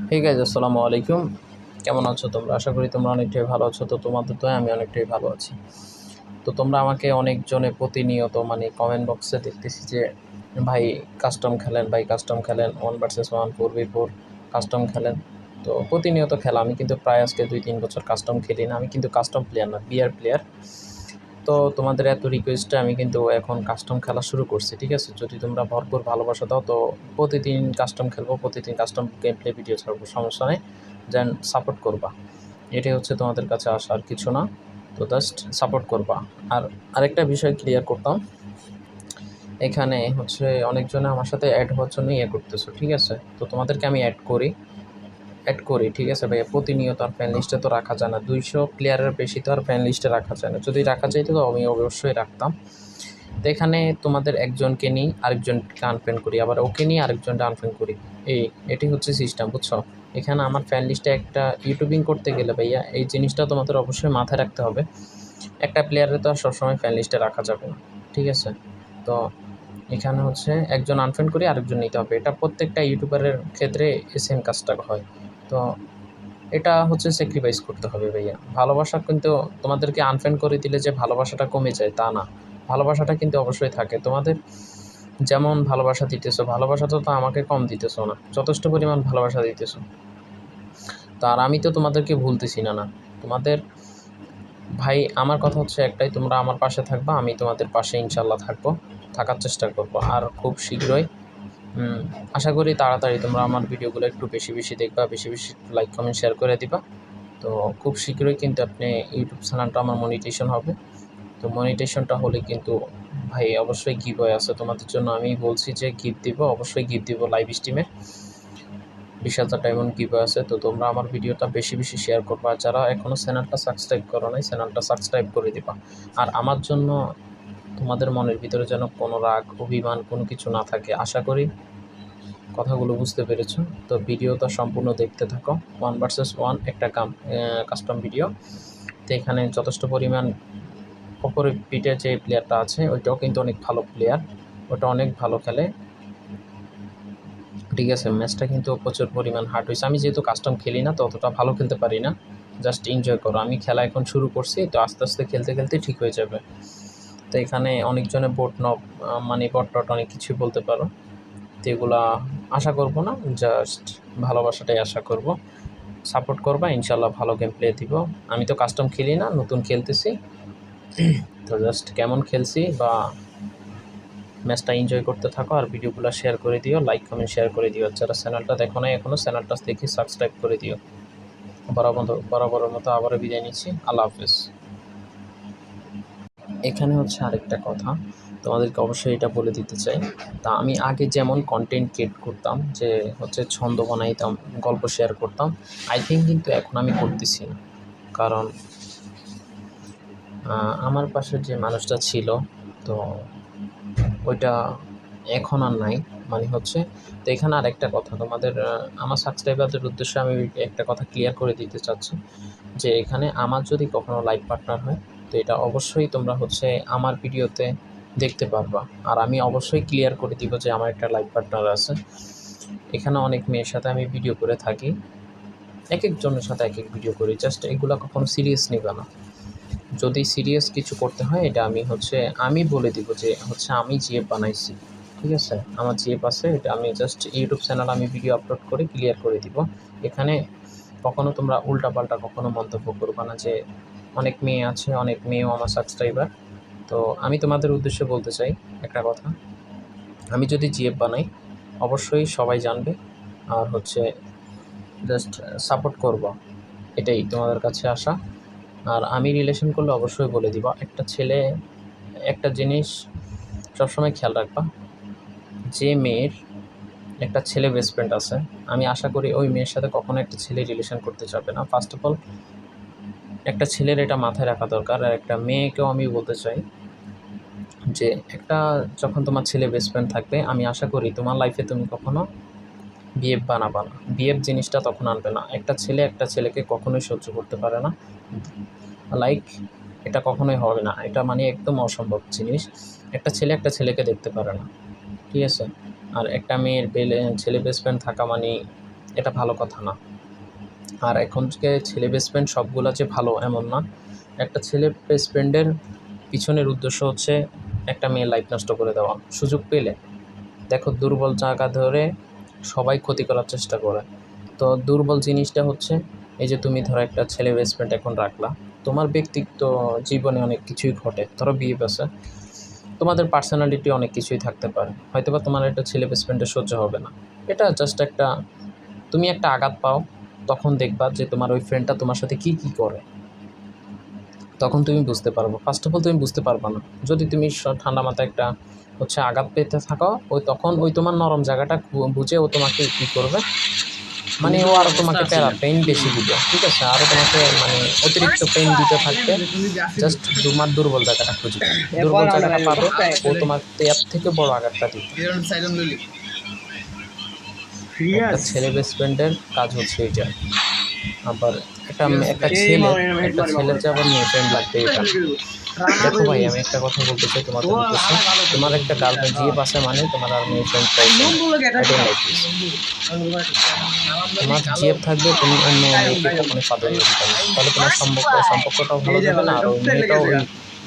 Hey guys, আসসালামু আলাইকুম। কেমন আছো তোমরা? আশা করি তোমরা অনেকটাই ভালো আছো। তো তোমাদের দয়ায় আমি অনেকটাই ভালো আছি। তো তোমরা আমাকে অনেকজনে প্রতিনিয়ত কমেন্ট বক্সে দেখতেছি যে ভাই কাস্টম খেলেন, ভাই কাস্টম খেলেন, 1 vs 1 4v4 কাস্টম খেলেন। তো প্রতিনিয়ত খেলা, আমি কিন্তু প্রায় আজকে 2-3 বছর কাস্টম খেলি না। আমি কিন্তু কাস্টম প্লেয়ার না, বিআর প্লেয়ার। তো তোমাদের এত রিকোয়েস্টে আমি কিন্তু এখন কাস্টম খেলা শুরু করছি, ঠিক আছে? যদি তোমরা ভরপুর ভালোবাসা দাও তো প্রতিদিন কাস্টম খেলবো, প্রতিদিন কাস্টম গেম প্লে ভিডিও ছাড়বো, সমস্যা নেই। যেন সাপোর্ট করবা, এটাই হচ্ছে তোমাদের কাছে আসা, আর কিছু না। তো জাস্ট সাপোর্ট করবা। আর আরেকটা বিষয় ক্লিয়ার করতাম, এখানে হচ্ছে অনেকজনে আমার সাথে অ্যাড হওয়ার জন্য করতেছো, ঠিক আছে? তো তোমাদেরকে আমি অ্যাড করি, ঠিক আছে ভাইয়া? প্রতিনিয়ত আর ফ্যান লিস্টে তো রাখা যায় না, 200 প্লেয়ারের বেশি তো আর ফ্যান লিস্টে রাখা যায় না। যদি রাখা যায় তো আমি অবশ্যই রাখতাম। তো এখানে তোমাদের একজনকে নিই, আরেকজনকে আনফ্রেন্ড করি, আবার ওকে নিয়ে আরেকজনটা আনফ্রেন্ড করি। এটি হচ্ছে সিস্টেম, বুঝছো? এখানে আমার ফ্যান লিস্টে একটা ইউটিউবিং করতে গেলে ভাইয়া এই জিনিসটা তোমাদের অবশ্যই মাথায় রাখতে হবে। একটা প্লেয়ারের তো আর সবসময় ফ্যান লিস্টে রাখা যাবে না, ঠিক আছে? তো এখানে হচ্ছে একজন আনফ্রেন্ড করি, আরেকজন নিতে হবে। এটা প্রত্যেকটা ইউটিউবারের ক্ষেত্রে সেম কাজটা হয়। তো এটা হচ্ছে স্যাক্রিফাইস করতে হবে ভাইয়া। ভালোবাসা কিন্তু তোমাদেরকে আনফ্রেন্ড করে দিলে যে ভালোবাসাটা কমে যায় তা না, ভালোবাসাটা কিন্তু অবশ্যই থাকে। তোমাদের যেমন ভালোবাসা দিতেছো, ভালোবাসা তো আমাকে কম দিতেছো না, যথেষ্ট পরিমাণ ভালোবাসা দিতেছো। তো আর আমি তো তোমাদেরকে ভুলতেছি না। তোমাদের ভাই, আমার কথা হচ্ছে একটাই, তোমরা আমার পাশে থাকবা, আমি তোমাদের পাশে ইনশাল্লাহ থাকবো, থাকার চেষ্টা করবো। আর খুব শীঘ্রই আশা করি তাড়াতাড়ি তোমরা আমার ভিডিওগুলো একটু বেশি বেশি দেখবা, বেশি বেশি লাইক কমেন্ট শেয়ার করে দিবা। তো খুব শীঘ্রই কিন্তু আপনি ইউটিউব চ্যানেলটা আমার মনিটেশন হবে। তো মনিটেশনটা হলে কিন্তু ভাই অবশ্যই গিভওয়ে আছে তোমাদের জন্য। আমি বলছি যে গিফট দিব, অবশ্যই গিফট দিব। লাইভ স্ট্রিমে 20,000 ডায়মন্ড গিভওয়ে আছে। তো তোমরা আমার ভিডিওটা বেশি বেশি শেয়ার করবা। যারা এখনও চ্যানেলটা সাবস্ক্রাইব করো নাই, চ্যানেলটা সাবস্ক্রাইব করে দিবা। আর আমার জন্য তোমাদের মনের ভিতরে যেন কোনো রাগ অভিমান কোনো কিছু না থাকে। আশা করি কথাগুলো বুঝতে পেরেছো। তো ভিডিওটা সম্পূর্ণ দেখতে থাকো। 1 vs 1 একটা কাস্টম ভিডিও। তো এখানে যথেষ্ট পরিমাণ অপোজিটে যে প্লেয়ারটা আছে ওইটাও কিন্তু অনেক ভালো প্লেয়ার, ওটা অনেক ভালো খেলে, ঠিক আছে? ম্যাচটা কিন্তু প্রচুর পরিমাণ হার্ড হয়েছে। আমি যেহেতু কাস্টম খেলি না তো অতটা ভালো খেলতে পারি না, জাস্ট এনজয় করো। আমি খেলা এখন শুরু করছি, তো আস্তে আস্তে খেলতে খেলতে ঠিক হয়ে যাবে। তো এখানে অনেকজনে বোট নব বট টট অনেক কিছুই বলতে পারো। তো এগুলা আশা করব না, জাস্ট ভালোবাসাটাই আশা করব। সাপোর্ট করবা, ইনশাল্লাহ ভালো গেম প্লে দিব। আমি তো কাস্টম খেলি না, নতুন খেলতেছি। তো জাস্ট কেমন খেলছি বা ম্যাচটা এনজয় করতে থাকো, আর ভিডিওগুলো শেয়ার করে দিও, লাইক কমেন্ট শেয়ার করে দিও। যারা চ্যানেলটা দেখো নাই এখনও, চ্যানেলটা দেখে সাবস্ক্রাইব করে দিও। বরাবরের মতো আবারও বিদায় নিচ্ছি। আল্লাহ হাফেজ। এখানে হচ্ছে আরেকটা কথা, তোমাদেরকে অবশ্যই এটা বলে দিতে চাই। তা আমি আগে যেমন কন্টেন্ট ক্রিয়েট করতাম, যে হচ্ছে ছন্দ বানাইতাম, গল্প শেয়ার করতাম, আই থিঙ্ক কিন্তু এখন আমি করতেছি না। কারণ আমার পাশে যে মানুষটা ছিল, তো ওইটা এখন আর নাই, হচ্ছে। তো এখানে আরেকটা কথা তোমাদের, আমার সাবস্ক্রাইবারদের উদ্দেশ্যে আমি একটা কথা ক্লিয়ার করে দিতে চাচ্ছি, যে এখানে আমার যদি কখনো লাইফ পার্টনার হয় তো এটা অবশ্যই তোমরা হচ্ছে আমার ভিডিওতে দেখতে পারবা। আর আমি অবশ্যই ক্লিয়ার করে দিব যে আমার একটা লাইফ পার্টনার আছে। এখানে অনেক মেয়ের সাথে আমি ভিডিও করে থাকি, এক একজনের সাথে এক এক ভিডিও করি, জাস্ট এগুলো কখনো সিরিয়াস নিবে না। যদি সিরিয়াস কিছু করতে হয় এটা আমি বলে দিব যে হচ্ছে আমি জিএফ বানাইছি, ঠিক আছে? আমার জিএফ আছে, এটা আমি জাস্ট ইউটিউব চ্যানেল আমি ভিডিও আপলোড করে ক্লিয়ার করে দিব। এখানে কখনো তোমরা উল্টাপাল্টা কখনো মন্তব্য করবা না, যে অনেক মেয়ে আছে, অনেক মেয়েও আমার সাবস্ক্রাইবার। তো আমি তোমাদের উদ্দেশ্যে বলতে চাই একটা কথা, আমি যদি জিএফ বানাই অবশ্যই সবাই জানবে, আর হচ্ছে জাস্ট সাপোর্ট করব, এটাই তোমাদের কাছে আসা। আর আমি রিলেশন করলে অবশ্যই বলে দিবা। একটা জিনিস সবসময় খেয়াল রাখবা, যে মেয়ের একটা ছেলে বেস্ট ফ্রেন্ড আছে, আমি আশা করি ওই মেয়ের সাথে কখনো একটা ছেলে রিলেশন করতে যাবে না। ফার্স্ট অফ অল একটা ছেলের এটা মাথায় রাখা দরকার। আর একটা মেয়েকেও আমি বলতে চাই যে যখন তোমার ছেলে বেস্ট ফ্রেন্ড থাকবে, আমি আশা করি তোমার লাইফে তুমি কখনো বিএফ বানাবা না, বিএফ জিনিসটা তখন আনবে না। একটা ছেলে একটা ছেলেকে কখনোই সহ্য করতে পারে না, লাইক এটা কখনোই হবে না, এটা একদম অসম্ভব জিনিস। একটা ছেলে একটা ছেলেকে দেখতে পারে না, ঠিক আছে? আর একটা মেয়ের ছেলে বেস্ট ফ্রেন্ড থাকা এটা ভালো কথা না। আর এখন থেকে ছেলে বেস্ট ফ্রেন্ড সবগুলা যে ভালো এমন না। একটা ছেলে বেস্ট ফ্রেন্ডের পিছনের উদ্দেশ্য হচ্ছে একটা মেয়ের লাইফ নষ্ট করে দেওয়া। সুযোগ পেলে দেখো দুর্বল জায়গা ধরে সবাই ক্ষতি করার চেষ্টা করে। তো দুর্বল জিনিসটা হচ্ছে এই যে তুমি ধরো একটা ছেলে বেস্ট ফ্রেন্ড এখন রাখলা, তোমার ব্যক্তিত্ব জীবনে অনেক কিছুই ঘটে, ধরো বিয়ে পাশে তোমাদের পার্সোনালিটি অনেক কিছুই থাকতে পারে, হয়তো বা তোমার একটা ছেলে বেস্ট ফ্রেন্ডের সহ্য হবে না। এটা জাস্ট একটা তুমি একটা আঘাত পাও, তখন দেখবা যে তোমার ওই ফ্রেন্ডটা তোমার সাথে কী কী করে, তখন তুমি বুঝতে পারবো। ফার্স্ট অফ অল তুমি বুঝতে পারবা না যদি তুমি ঠান্ডা মাথায় একটা হচ্ছে আঘাত পেতে থাকো, ওই তখন ওই তোমার নরম জায়গাটা বুঝে ও তোমাকে কী করবে, মানে ও আরও তোমাকে পেইন বেশি দিবে, ঠিক আছে, আরও তোমাকে মানে অতিরিক্ত পেইন দিতে থাকবে। জাস্ট তোমার দুর্বল জায়গাটা খুঁজবে, দুর্বল জায়গাটা পাবে, ও তোমার এর থেকে বড় আঘাতটা দিবে। একটা ছেলে বেস্ট ফ্রেন্ডের কাজ হচ্ছে এইটা। আবার একটা ছেলের যে আবার মেয়ে ফ্রেন্ড লাগবে এটা। দেখো ভাই, আমি একটা কথা বলতে চাই তোমাদের উদ্দেশ্যে, তোমার একটা গার্লফ্রেন্ড জিএফ আছে মানে তোমার আর মেয়ে ফ্রেন্ড চাইছে, তোমার জিএফ থাকবে, তুমি অন্য মেয়েকে কখনোই প্রাধান্য দিতে না, তাহলে তোমার সম্পর্কটাও ভালো যাবে না, আর ওই মেয়েটাও ওই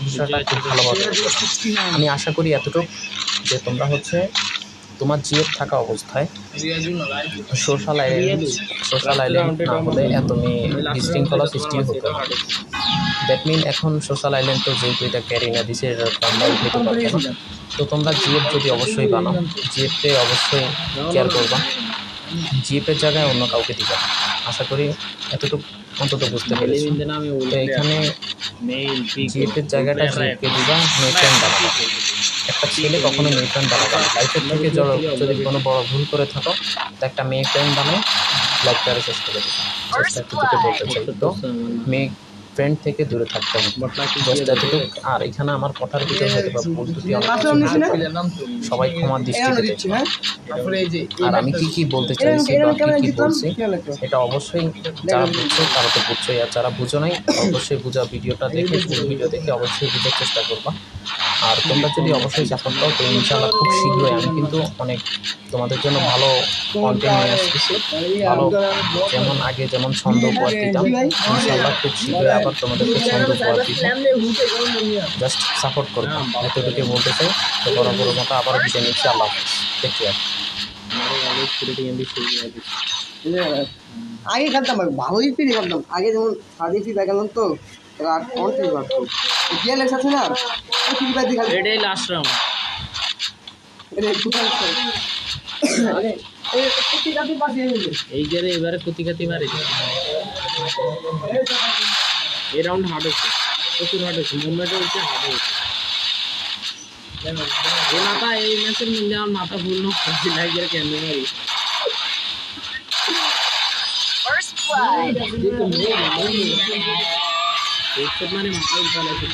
বিষয়টা খুব ভালোভাবে বুঝবে। আমি আশা করি এতটুকু যে তোমরা হচ্ছে তোমার জিএফ থাকা অবস্থায় সোশ্যাল আইল্যান্ড না হলে এত মেয়ে বিশৃঙ্খলা সৃষ্টি হতো না। দ্যাট মিন এখন সোশ্যাল আইল্যান্ড তো যেহেতু এটা ক্যারিনা দিছে, এটা আমরা উঠাইতে পারবো না। তো তোমরা জিএফ যদি অবশ্যই বানাও, জিএফকে অবশ্যই কেয়ার করবা, জিএফের জায়গায় অন্য কাউকে দিবা। আশা করি এতটুকু অন্তত বুঝতে পেরেছি। তো এখানে জিএফের জায়গাটা জিএফকে দিবা, মেয়ে ফ্রেন্ড বানাবা। একটা ছেলে কখনো মেয়ে ফ্রেন্ড বানাবে না, লাইফের থেকে যদি কোনো বড় ভুল করে থাকো তো একটা মেয়ে ফ্রেন্ড বানায় লাইফটারে শেষ করে দেবে। জাস্ট এতটুকু বলতে চাই। তো মেয়ে ফ্রেন্ড থেকে দূরে থাকতে হবে, জাস্ট এতটুকু। আর এখানে আমার কথার ভিতরে হয়তো বা ভুল ত্রুটি অনেক কিছু হতে পারে, সবাই ক্ষমার দৃষ্টিতে দেখবে। আর আমি কি বলতে চাইছি বা কি বলছি এটা অবশ্যই যারা বুঝছো তারা তো বুঝছোই, আর যারা বুঝো নাই অবশ্যই বুঝা, ভিডিওটা দেখে ফুল ভিডিও দেখে অবশ্যই বোঝার চেষ্টা করবা। আর তোমরা যদি অবশ্যই সাপোর্ট করো তো ইনশাআল্লাহ খুব শীঘ্রই আমি কিন্তু অনেক তোমাদের জন্য ভালো কন্টেন্ট নিয়ে আসতেছি। ভালো যেমন আগে যেমন ছন্দ উপহার দিতাম, ইনশাআল্লাহ খুব শীঘ্রই আবার তোমাদেরকে ছন্দ উপহার দিব। জাস্ট সাপোর্ট করবো, এতটুকু বলতে চাই। তো বরাবর মতো আবারও বিদায় নিচ্ছি। আল্লাহ হাফিজ, টেক কেয়ার। আগে খেলতাম ভালোই ফ্রি খেলতাম, আগে যেমন সাদি ফ্রি গেলাম তো আর কন্ট্রি পারতো ডিএলএক্স আছে না, ফ্রি ফায়ার দিয়ে খেলতাম। এটাই লাস্ট রাউন্ড। এই যে এবারে কুতিকাতি মারি, এই রাউন্ড হার্ড হচ্ছে, প্রচুর হার্ড হচ্ছে, মুভমেন্ট হচ্ছে, হার্ড হচ্ছে। এই মাথা এই ম্যাচের মধ্যে আমার মাথা ফুল লাগে কেন মারি। মানে মাথা উল্টা লাগে।